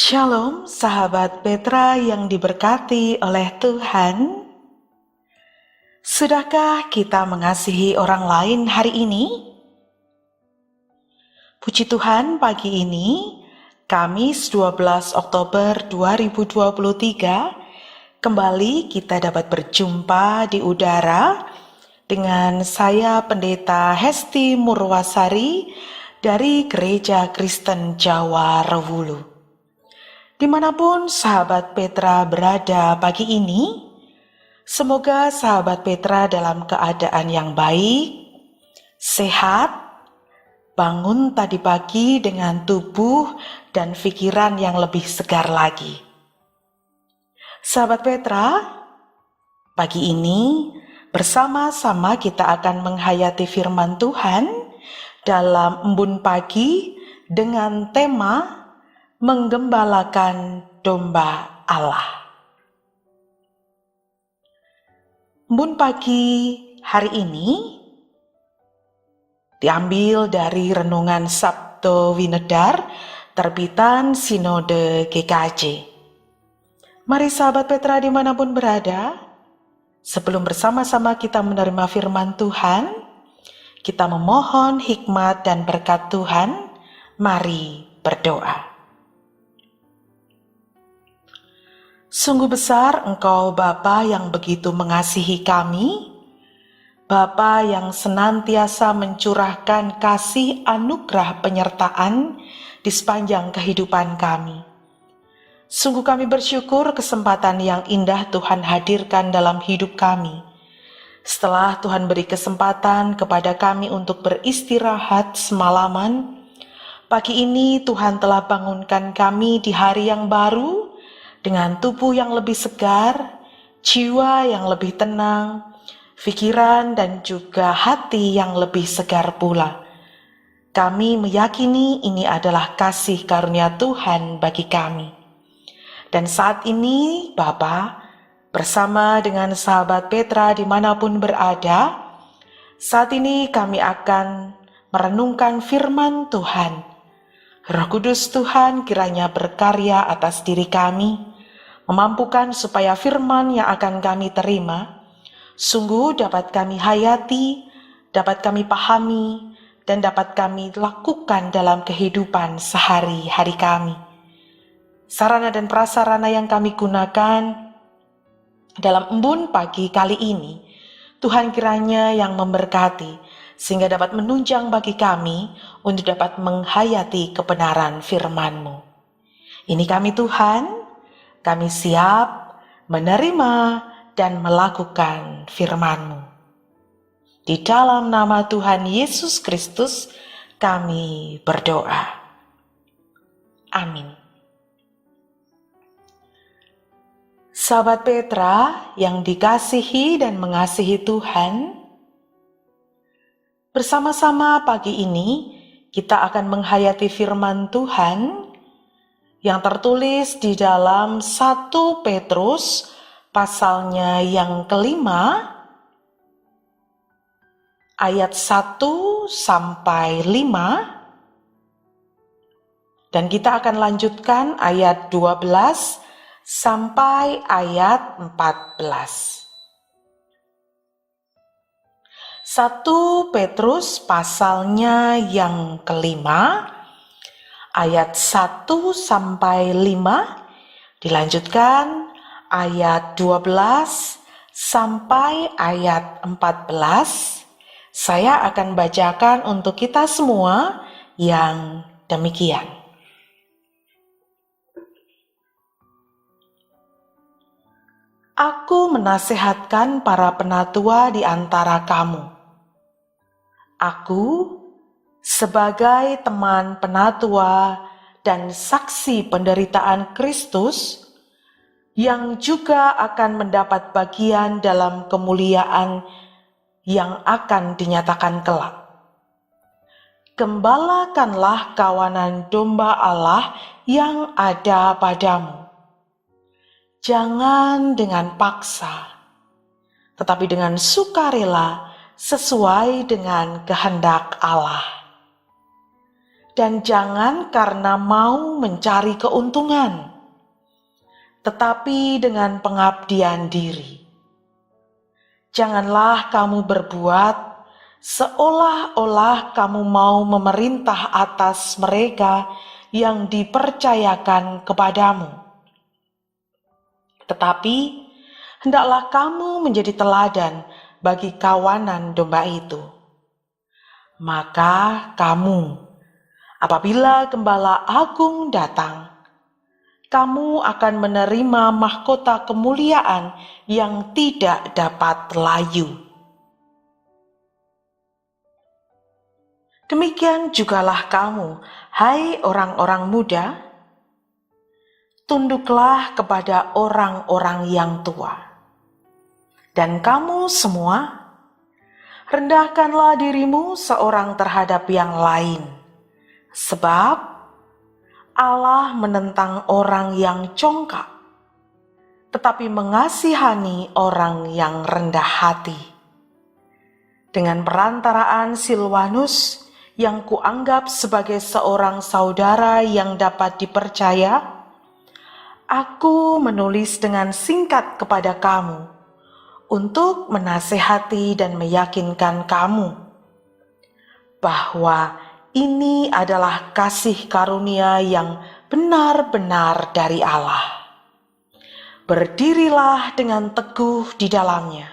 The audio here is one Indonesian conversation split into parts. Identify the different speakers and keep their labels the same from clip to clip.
Speaker 1: Shalom sahabat Petra yang diberkati oleh Tuhan. Sudahkah kita mengasihi orang lain hari ini? Puji Tuhan, pagi ini Kamis 12 Oktober 2023 kembali kita dapat berjumpa di udara dengan saya Pendeta Hesti Murwasari dari Gereja Kristen Jawa Rewulu. Dimanapun sahabat Petra berada pagi ini, semoga sahabat Petra dalam keadaan yang baik, sehat, bangun tadi pagi dengan tubuh dan pikiran yang lebih segar lagi. Sahabat Petra, pagi ini bersama-sama kita akan menghayati firman Tuhan dalam embun pagi dengan tema menggembalakan domba Allah. Embun pagi hari ini diambil dari Renungan Sabto Winedar terbitan Sinode GKJ. Mari sahabat Petra dimanapun berada, sebelum bersama-sama kita menerima firman Tuhan, kita memohon hikmat dan berkat Tuhan. Mari berdoa. Sungguh besar Engkau Bapa yang begitu mengasihi kami, Bapa yang senantiasa mencurahkan kasih anugerah penyertaan di sepanjang kehidupan kami. Sungguh kami bersyukur kesempatan yang indah Tuhan hadirkan dalam hidup kami. Setelah Tuhan beri kesempatan kepada kami untuk beristirahat semalaman, pagi ini Tuhan telah bangunkan kami di hari yang baru, dengan tubuh yang lebih segar, jiwa yang lebih tenang, pikiran dan juga hati yang lebih segar pula. Kami meyakini ini adalah kasih karunia Tuhan bagi kami. Dan saat ini, Bapa, bersama dengan sahabat Petra dimanapun berada, saat ini kami akan merenungkan firman Tuhan. Roh Kudus Tuhan kiranya berkarya atas diri kami, memampukan supaya firman yang akan kami terima sungguh dapat kami hayati, dapat kami pahami, dan dapat kami lakukan dalam kehidupan sehari-hari kami. Sarana dan prasarana yang kami gunakan dalam embun pagi kali ini, Tuhan kiranya yang memberkati, sehingga dapat menunjang bagi kami untuk dapat menghayati kebenaran firman-Mu. Ini kami Tuhan, kami siap menerima dan melakukan firman-Mu. Di dalam nama Tuhan Yesus Kristus kami berdoa. Amin. Sahabat Petra yang dikasihi dan mengasihi Tuhan, bersama-sama pagi ini kita akan menghayati firman Tuhan yang tertulis di dalam 1 Petrus pasalnya yang kelima, ayat 1 sampai 5, dan kita akan lanjutkan ayat 12 sampai ayat 14. 1 Petrus pasalnya yang kelima, ayat 1 sampai 5, dilanjutkan ayat 12 sampai ayat 14. Saya akan bacakan untuk kita semua yang demikian. Aku menasehatkan para penatua di antara kamu. Aku sebagai teman penatua dan saksi penderitaan Kristus yang juga akan mendapat bagian dalam kemuliaan yang akan dinyatakan kelak. Gembalakanlah kawanan domba Allah yang ada padamu. Jangan dengan paksa, tetapi dengan sukarela sesuai dengan kehendak Allah. dan jangan karena mau mencari keuntungan, tetapi dengan pengabdian diri. Janganlah kamu berbuat seolah-olah kamu mau memerintah atas mereka yang dipercayakan kepadamu. Tetapi hendaklah kamu menjadi teladan bagi kawanan domba itu. Maka kamu, apabila Gembala Agung datang, kamu akan menerima mahkota kemuliaan yang tidak dapat layu. Demikian jugalah kamu, hai orang-orang muda, tunduklah kepada orang-orang yang tua. Dan kamu semua, rendahkanlah dirimu seorang terhadap yang lain, sebab Allah menentang orang yang congkak, tetapi mengasihani orang yang rendah hati. Dengan perantaraan Silwanus, yang kuanggap sebagai seorang saudara yang dapat dipercaya, aku menulis dengan singkat kepada kamu untuk menasehati dan meyakinkan kamu bahwa ini adalah kasih karunia yang benar-benar dari Allah. Berdirilah dengan teguh di dalamnya.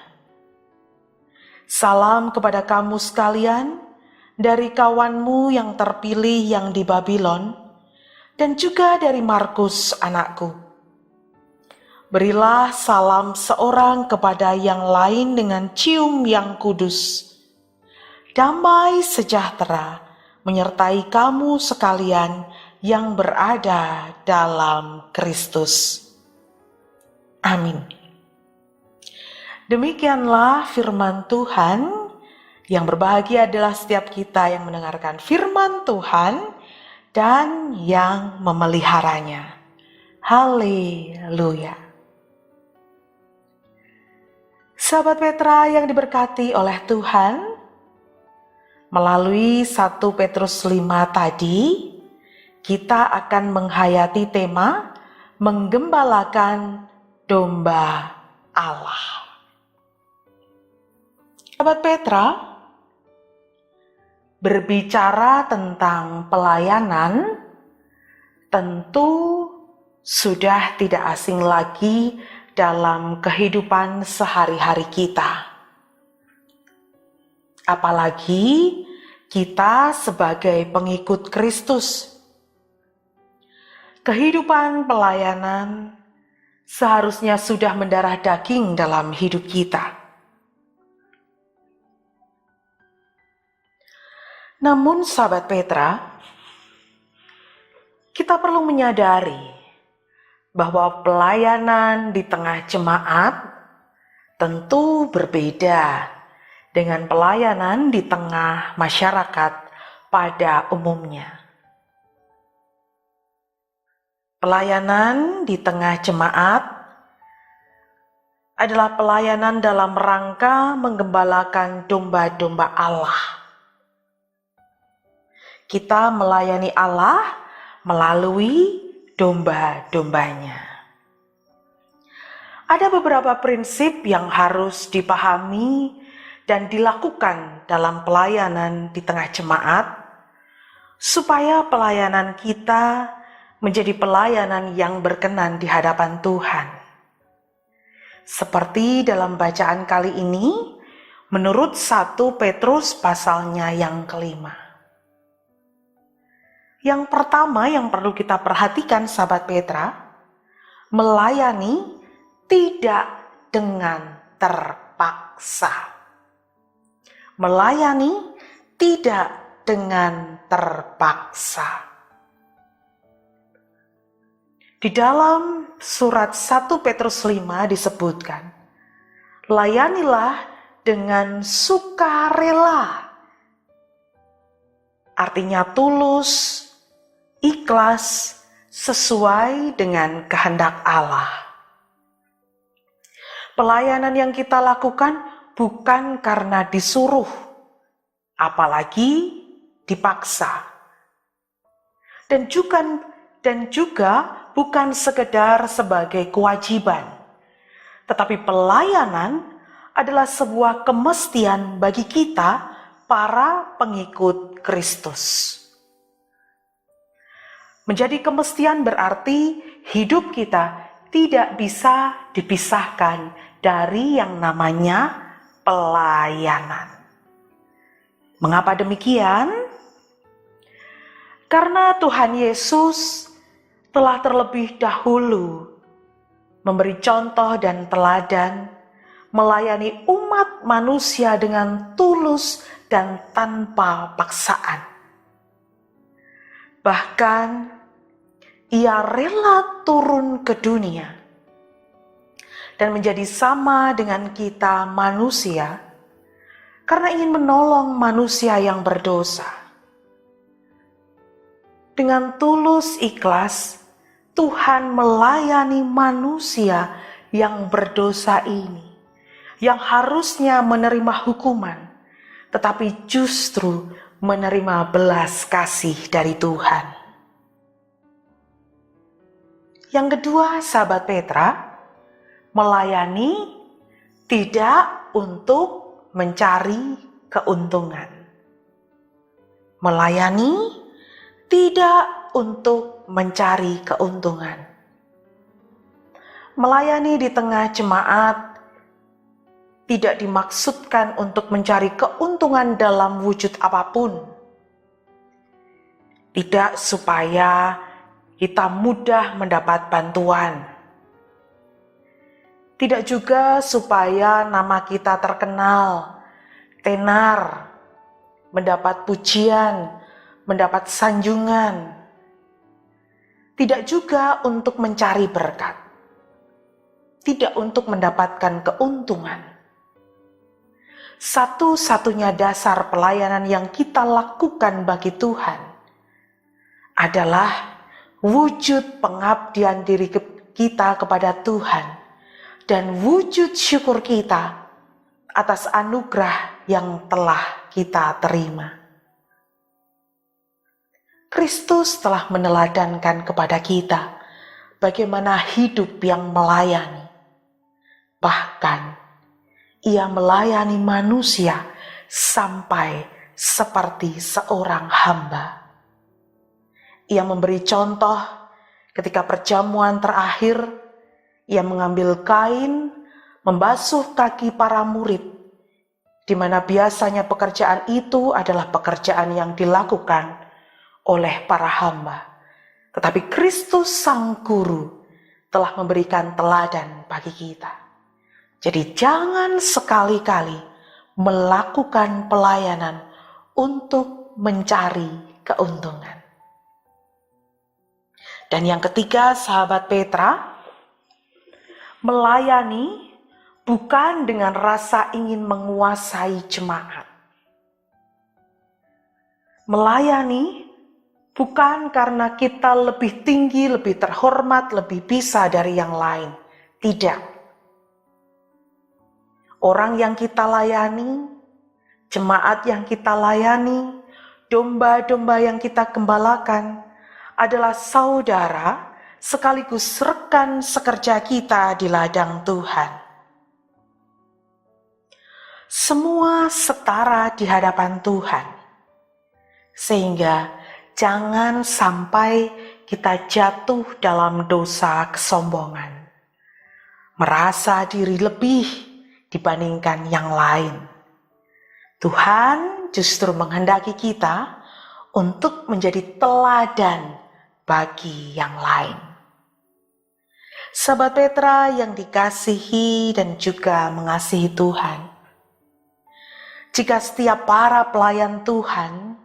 Speaker 1: Salam kepada kamu sekalian dari kawanmu yang terpilih yang di Babylon, dan juga dari Markus anakku. Berilah salam seorang kepada yang lain dengan cium yang kudus. Damai sejahtera menyertai kamu sekalian yang berada dalam Kristus. Amin. Demikianlah firman Tuhan. Yang berbahagia adalah setiap kita yang mendengarkan firman Tuhan dan yang memeliharanya. Haleluya. Sahabat Petra yang diberkati oleh Tuhan, melalui 1 Petrus 5 tadi, kita akan menghayati tema menggembalakan domba Allah. Sahabat Petra, berbicara tentang pelayanan tentu sudah tidak asing lagi dalam kehidupan sehari-hari kita. Apalagi kita sebagai pengikut Kristus. Kehidupan pelayanan seharusnya sudah mendarah daging dalam hidup kita. Namun sahabat Petra, kita perlu menyadari bahwa pelayanan di tengah jemaat tentu berbeda dengan pelayanan di tengah masyarakat pada umumnya. Pelayanan di tengah jemaat adalah pelayanan dalam rangka menggembalakan domba-domba Allah. Kita melayani Allah melalui domba-dombanya. Ada beberapa prinsip yang harus dipahami dan dilakukan dalam pelayanan di tengah jemaat, supaya pelayanan kita menjadi pelayanan yang berkenan di hadapan Tuhan. Seperti dalam bacaan kali ini, menurut 1 Petrus pasalnya yang kelima. Yang pertama yang perlu kita perhatikan sahabat Petra, melayani tidak dengan terpaksa. Melayani tidak dengan terpaksa. Di dalam surat 1 Petrus 5 disebutkan, layanilah dengan sukarela. Artinya tulus, ikhlas, sesuai dengan kehendak Allah. Pelayanan yang kita lakukan bukan karena disuruh, apalagi dipaksa. dan juga bukan sekedar sebagai kewajiban, tetapi pelayanan adalah sebuah kemestian bagi kita, para pengikut Kristus. Menjadi kemestian berarti hidup kita tidak bisa dipisahkan dari yang namanya pelayanan. Mengapa demikian? Karena Tuhan Yesus telah terlebih dahulu memberi contoh dan teladan melayani umat manusia dengan tulus dan tanpa paksaan. Bahkan ia rela turun ke dunia dan menjadi sama dengan kita manusia karena ingin menolong manusia yang berdosa. Dengan tulus ikhlas, Tuhan melayani manusia yang berdosa ini, yang harusnya menerima hukuman, tetapi justru menerima belas kasih dari Tuhan. Yang kedua, sahabat Petra, melayani tidak untuk mencari keuntungan. Melayani tidak untuk mencari keuntungan. Melayani di tengah jemaat tidak dimaksudkan untuk mencari keuntungan dalam wujud apapun. Tidak supaya kita mudah mendapat bantuan. Tidak juga supaya nama kita terkenal, tenar, mendapat pujian, mendapat sanjungan. Tidak juga untuk mencari berkat. Tidak untuk mendapatkan keuntungan. Satu-satunya dasar pelayanan yang kita lakukan bagi Tuhan adalah wujud pengabdian diri kita kepada Tuhan dan wujud syukur kita atas anugerah yang telah kita terima. Kristus telah meneladankan kepada kita bagaimana hidup yang melayani. Bahkan, ia melayani manusia sampai seperti seorang hamba. Ia memberi contoh ketika perjamuan terakhir, ia mengambil kain, membasuh kaki para murid, di mana biasanya pekerjaan itu adalah pekerjaan yang dilakukan oleh para hamba. Tetapi Kristus Sang Guru telah memberikan teladan bagi kita. Jadi jangan sekali-kali melakukan pelayanan untuk mencari keuntungan. Dan yang ketiga, sahabat Petra, melayani bukan dengan rasa ingin menguasai jemaat. Melayani bukan karena kita lebih tinggi, lebih terhormat, lebih bisa dari yang lain. Tidak. Orang yang kita layani, jemaat yang kita layani, domba-domba yang kita gembalakan adalah saudara sekaligus rekan sekerja kita di ladang Tuhan. Semua setara di hadapan Tuhan. Sehingga jangan sampai kita jatuh dalam dosa kesombongan, merasa diri lebih dibandingkan yang lain. Tuhan justru menghendaki kita untuk menjadi teladan bagi yang lain. Sahabat Petra yang dikasihi dan juga mengasihi Tuhan, jika setiap para pelayan Tuhan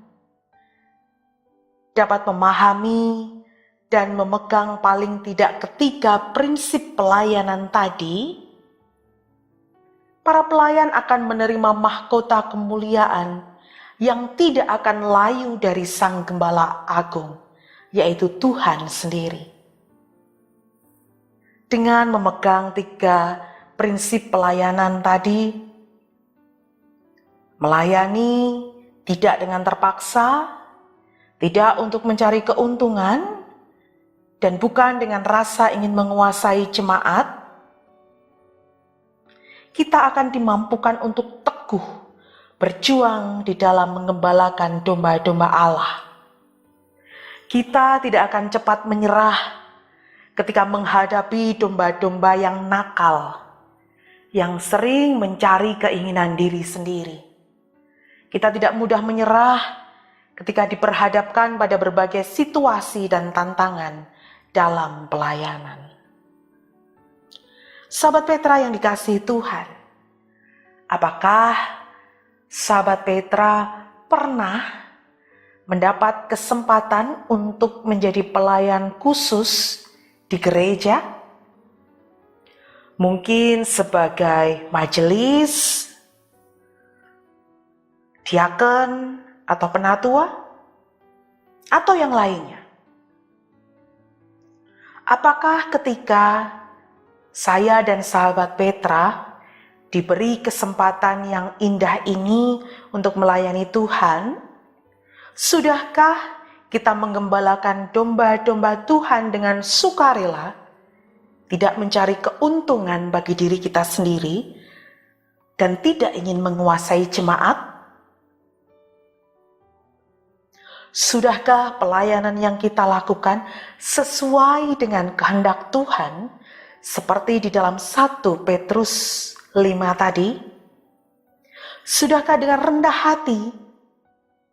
Speaker 1: dapat memahami dan memegang paling tidak ketiga prinsip pelayanan tadi, para pelayan akan menerima mahkota kemuliaan yang tidak akan layu dari Sang Gembala Agung, yaitu Tuhan sendiri. Dengan memegang tiga prinsip pelayanan tadi, melayani tidak dengan terpaksa, tidak untuk mencari keuntungan, dan bukan dengan rasa ingin menguasai jemaat, kita akan dimampukan untuk teguh berjuang di dalam mengembalakan domba-domba Allah. Kita tidak akan cepat menyerah ketika menghadapi domba-domba yang nakal, yang sering mencari keinginan diri sendiri. Kita tidak mudah menyerah ketika diperhadapkan pada berbagai situasi dan tantangan dalam pelayanan. Sahabat Petra yang dikasihi Tuhan, apakah sahabat Petra pernah mendapat kesempatan untuk menjadi pelayan khusus di gereja? Mungkin sebagai majelis, diaken, atau penatua, atau yang lainnya. Apakah ketika saya dan sahabat Petra diberi kesempatan yang indah ini untuk melayani Tuhan, sudahkah kita menggembalakan domba-domba Tuhan dengan sukarela, tidak mencari keuntungan bagi diri kita sendiri, dan tidak ingin menguasai jemaat? Sudahkah pelayanan yang kita lakukan sesuai dengan kehendak Tuhan, seperti di dalam 1 Petrus 5 tadi? Sudahkah dengan rendah hati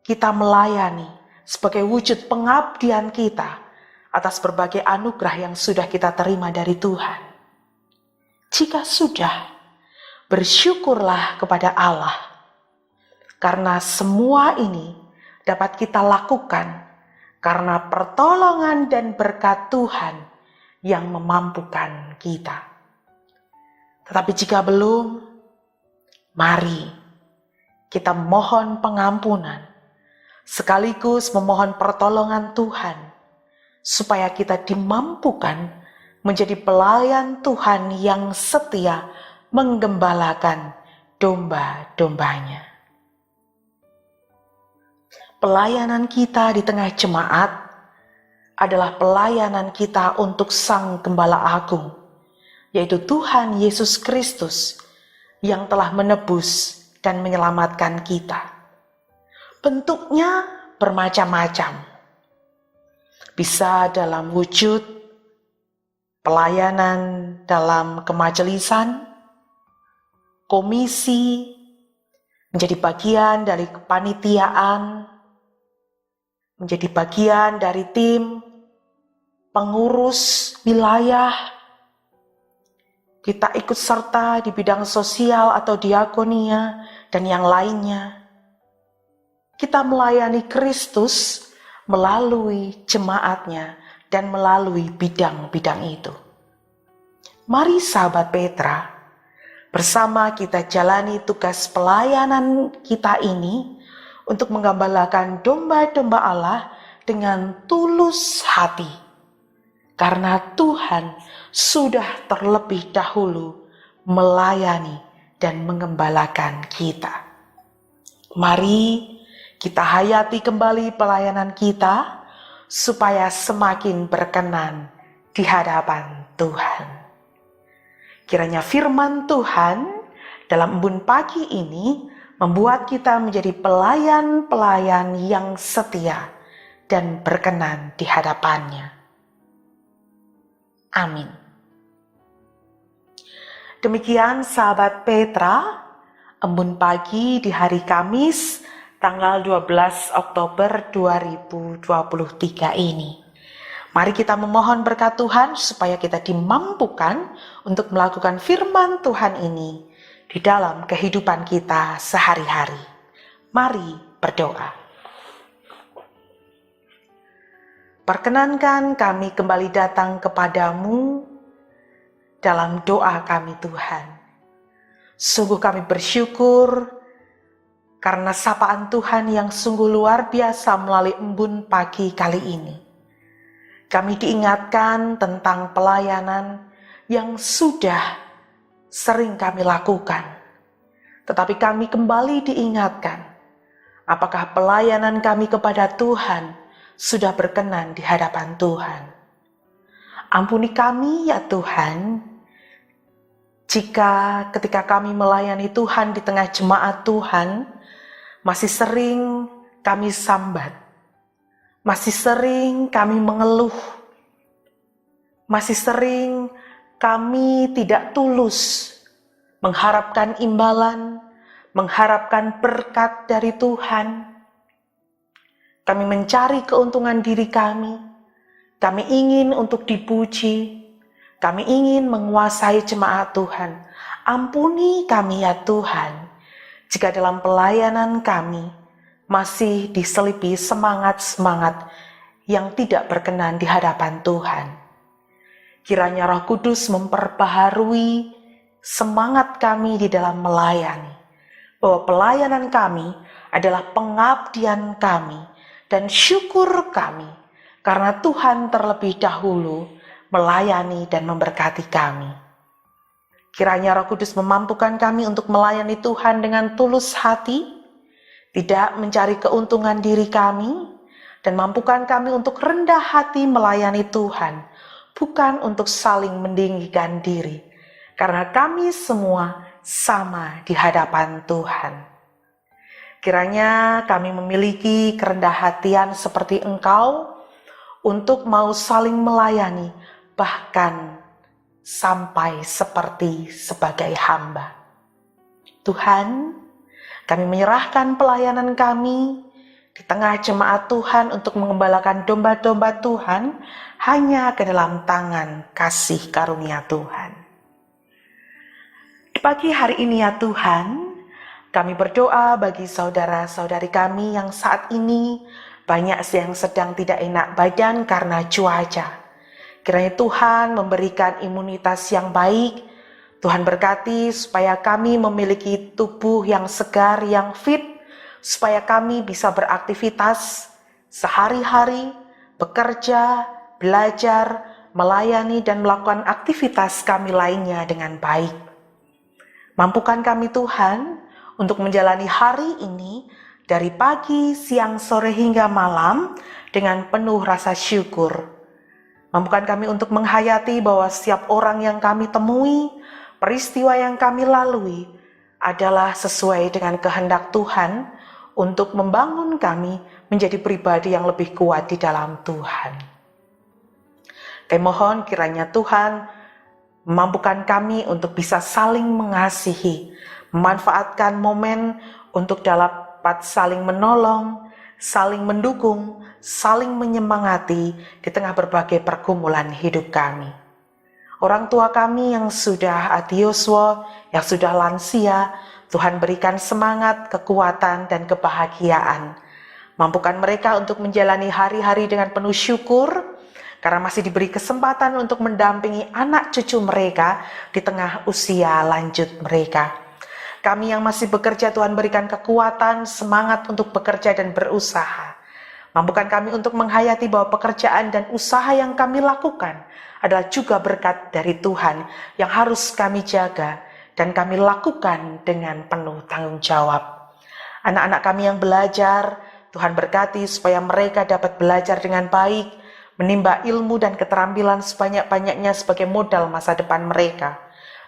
Speaker 1: kita melayani sebagai wujud pengabdian kita atas berbagai anugerah yang sudah kita terima dari Tuhan? Jika sudah, bersyukurlah kepada Allah, karena semua ini dapat kita lakukan karena pertolongan dan berkat Tuhan yang memampukan kita. Tetapi jika belum, mari kita mohon pengampunan, sekaligus memohon pertolongan Tuhan, supaya kita dimampukan menjadi pelayan Tuhan yang setia menggembalakan domba-dombanya. Pelayanan kita di tengah jemaat adalah pelayanan kita untuk Sang Gembala Agung, yaitu Tuhan Yesus Kristus yang telah menebus dan menyelamatkan kita. Bentuknya bermacam-macam. Bisa dalam wujud pelayanan dalam kemajelisan, komisi, menjadi bagian dari kepanitiaan, menjadi bagian dari tim pengurus wilayah. Kita ikut serta di bidang sosial atau diakonia dan yang lainnya. Kita melayani Kristus melalui jemaatnya dan melalui bidang-bidang itu. Mari sahabat Petra, bersama kita jalani tugas pelayanan kita ini untuk menggembalakan domba-domba Allah dengan tulus hati, karena Tuhan sudah terlebih dahulu melayani dan menggembalakan kita. Mari kita hayati kembali pelayanan kita supaya semakin berkenan di hadapan Tuhan. Kiranya firman Tuhan dalam embun pagi ini membuat kita menjadi pelayan-pelayan yang setia dan berkenan di hadapannya. Amin. Demikian sahabat Petra, embun pagi di hari Kamis tanggal 12 Oktober 2023 ini. Mari kita memohon berkat Tuhan supaya kita dimampukan untuk melakukan firman Tuhan ini di dalam kehidupan kita sehari-hari. Mari berdoa. Perkenankan kami kembali datang kepadamu dalam doa kami Tuhan. Sungguh kami bersyukur karena sapaan Tuhan yang sungguh luar biasa melalui embun pagi kali ini. Kami diingatkan tentang pelayanan yang sudah sering kami lakukan. Tetapi kami kembali diingatkan, apakah pelayanan kami kepada Tuhan sudah berkenan di hadapan Tuhan. Ampuni kami ya Tuhan, jika ketika kami melayani Tuhan di tengah jemaat Tuhan, masih sering kami sambat, masih sering kami mengeluh, masih sering kami tidak tulus mengharapkan imbalan, mengharapkan berkat dari Tuhan. Kami mencari keuntungan diri kami. Kami ingin untuk dipuji. Kami ingin menguasai jemaat Tuhan. Ampuni kami ya Tuhan, jika dalam pelayanan kami masih diselipi semangat-semangat yang tidak berkenan di hadapan Tuhan. Kiranya Roh Kudus memperbaharui semangat kami di dalam melayani, bahwa pelayanan kami adalah pengabdian kami dan syukur kami, karena Tuhan terlebih dahulu melayani dan memberkati kami. Kiranya Roh Kudus memampukan kami untuk melayani Tuhan dengan tulus hati, tidak mencari keuntungan diri kami, dan mampukan kami untuk rendah hati melayani Tuhan, bukan untuk saling meninggikan diri, karena kami semua sama di hadapan Tuhan. Kiranya kami memiliki kerendah hatian seperti Engkau untuk mau saling melayani, bahkan sampai seperti sebagai hamba. Tuhan, kami menyerahkan pelayanan kami di tengah jemaat Tuhan untuk mengembalakan domba-domba Tuhan hanya ke dalam tangan kasih karunia Tuhan. Di pagi hari ini ya Tuhan, kami berdoa bagi saudara-saudari kami yang saat ini banyak yang sedang tidak enak badan karena cuaca. Kiranya Tuhan memberikan imunitas yang baik. Tuhan berkati supaya kami memiliki tubuh yang segar, yang fit, supaya kami bisa beraktivitas sehari-hari, bekerja, belajar, melayani, dan melakukan aktivitas kami lainnya dengan baik. Mampukan kami Tuhan untuk menjalani hari ini dari pagi, siang, sore, hingga malam dengan penuh rasa syukur. Mampukan kami untuk menghayati bahwa setiap orang yang kami temui, peristiwa yang kami lalui adalah sesuai dengan kehendak Tuhan untuk membangun kami menjadi pribadi yang lebih kuat di dalam Tuhan. Kami mohon kiranya Tuhan memampukan kami untuk bisa saling mengasihi, memanfaatkan momen untuk dapat saling menolong, saling mendukung, saling menyemangati di tengah berbagai pergumulan hidup kami. Orang tua kami yang sudah adioswo, yang sudah lansia, Tuhan berikan semangat, kekuatan, dan kebahagiaan. Mampukan mereka untuk menjalani hari-hari dengan penuh syukur, karena masih diberi kesempatan untuk mendampingi anak cucu mereka di tengah usia lanjut mereka. Kami yang masih bekerja, Tuhan berikan kekuatan, semangat untuk bekerja dan berusaha. Mampukan kami untuk menghayati bahwa pekerjaan dan usaha yang kami lakukan adalah juga berkat dari Tuhan yang harus kami jaga dan kami lakukan dengan penuh tanggung jawab. Anak-anak kami yang belajar, Tuhan berkati supaya mereka dapat belajar dengan baik, menimba ilmu dan keterampilan sebanyak-banyaknya sebagai modal masa depan mereka.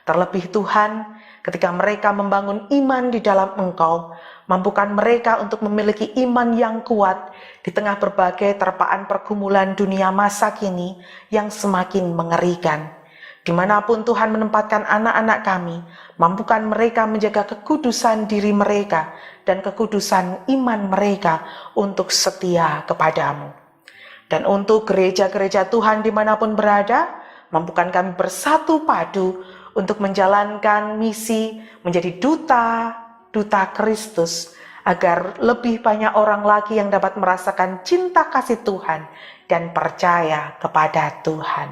Speaker 1: Terlebih Tuhan, ketika mereka membangun iman di dalam Engkau, mampukan mereka untuk memiliki iman yang kuat di tengah berbagai terpaan pergumulan dunia masa kini yang semakin mengerikan. Dimanapun Tuhan menempatkan anak-anak kami, mampukan mereka menjaga kekudusan diri mereka dan kekudusan iman mereka untuk setia kepadamu. Dan untuk gereja-gereja Tuhan dimanapun berada, mampukan kami bersatu padu untuk menjalankan misi menjadi duta Kristus, agar lebih banyak orang lagi yang dapat merasakan cinta kasih Tuhan dan percaya kepada Tuhan.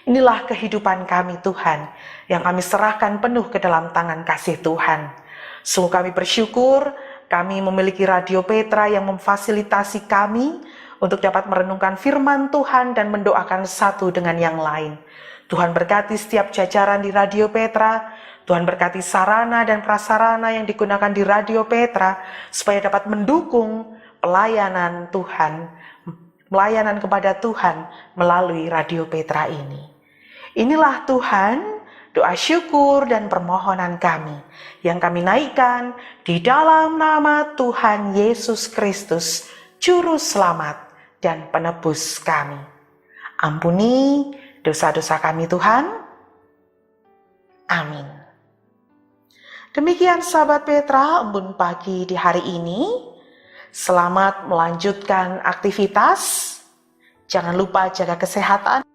Speaker 1: Inilah kehidupan kami Tuhan, yang kami serahkan penuh ke dalam tangan kasih Tuhan. Sungguh kami bersyukur, kami memiliki Radio Petra yang memfasilitasi kami untuk dapat merenungkan firman Tuhan dan mendoakan satu dengan yang lain. Tuhan berkati setiap jajaran di Radio Petra, Tuhan berkati sarana dan prasarana yang digunakan di Radio Petra, supaya dapat mendukung pelayanan Tuhan melayanan kepada Tuhan melalui Radio Petra ini. Inilah Tuhan, doa syukur dan permohonan kami yang kami naikkan di dalam nama Tuhan Yesus Kristus, Juru Selamat dan Penebus kami. Ampuni dosa-dosa kami Tuhan. Amin. Demikian sahabat Petra, embun pagi di hari ini. Selamat melanjutkan aktivitas. Jangan lupa jaga kesehatan.